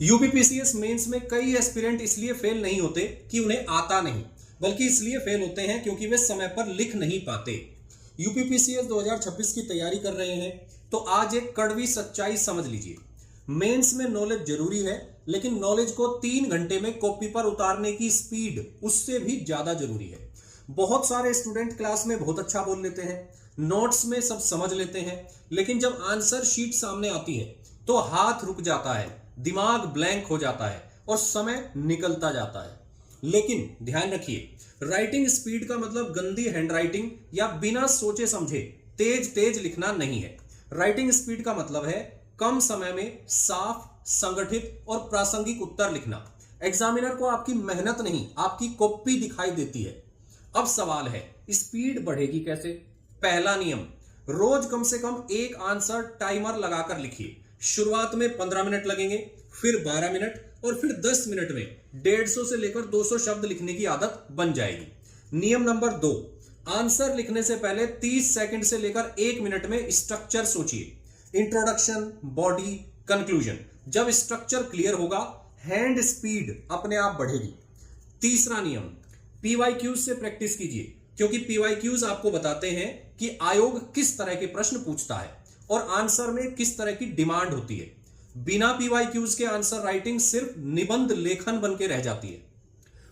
UPPCS mains में कई aspirant इसलिए फेल नहीं होते कि उन्हें आता नहीं, बल्कि इसलिए फेल होते हैं क्योंकि वे समय पर लिख नहीं पाते। यूपीपीसीएस 2026 की तैयारी कर रहे हैं तो आज एक कड़वी सच्चाई समझ लीजिए। मेंस में नॉलेज जरूरी है, लेकिन नॉलेज को 3 घंटे में कॉपी पर उतारने की स्पीड उससे भी ज्यादा जरूरी है। बहुत सारे स्टूडेंट क्लास में बहुत अच्छा बोल लेते हैं, नोट्स में सब समझ लेते हैं, लेकिन जब आंसर शीट सामने आती है तो हाथ रुक जाता है, दिमाग ब्लैंक हो जाता है और समय निकलता जाता है। लेकिन ध्यान रखिए, राइटिंग स्पीड का मतलब गंदी हैंडराइटिंग या बिना सोचे समझे तेज तेज लिखना नहीं है। राइटिंग स्पीड का मतलब है कम समय में साफ, संगठित और प्रासंगिक उत्तर लिखना। एग्जामिनर को आपकी मेहनत नहीं, आपकी कॉपी दिखाई देती है। अब सवाल है, स्पीड बढ़ेगी कैसे? पहला नियम, रोज कम से कम एक आंसर टाइमर लगाकर लिखिए। शुरुआत में 15 मिनट लगेंगे, फिर 12 मिनट और फिर 10 मिनट में 150 से लेकर 200 शब्द लिखने की आदत बन जाएगी। नियम नंबर 2, आंसर लिखने से पहले 30 सेकंड से लेकर 1 मिनट में स्ट्रक्चर सोचिए। Introduction, body, conclusion. जब स्ट्रक्चर क्लियर होगा, हैंड स्पीड अपने आप बढ़ेगी। तीसरा नियम, पीवाईक्यूज से प्रैक्टिस कीजिए, क्योंकि पीवाईक्यूज आपको बताते हैं कि आयोग किस तरह के प्रश्न पूछता है और आंसर में किस तरह की डिमांड होती है। बिना पीवाईक्यूज के आंसर राइटिंग सिर्फ निबंध लेखन बन के रह जाती है।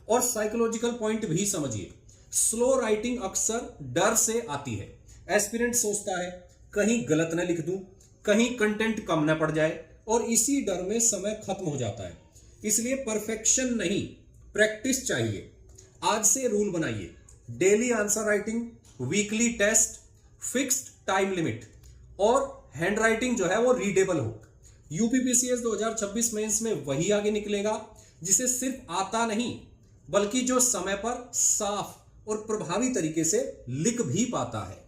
और साइकोलॉजिकल पॉइंट भी समझिए, स्लो राइटिंग अक्सर डर से आती है। एस्पिरेंट सोचता है कहीं गलत न लिख दूं, कहीं कंटेंट कम न पड़ जाए, और इसी डर में समय खत्म हो जाता है। इसलिए परफेक्शन नहीं, प्रैक्टिस चाहिए। आज से रूल बनाइए, daily answer writing, weekly test, fixed time limit, और हैंड राइटिंग जो है वो रीडेबल हो। यूपीपीसीएस 2026 मेंस में वही आगे निकलेगा जिसे सिर्फ आता नहीं, बल्कि जो समय पर साफ और प्रभावी तरीके से लिख भी पाता है।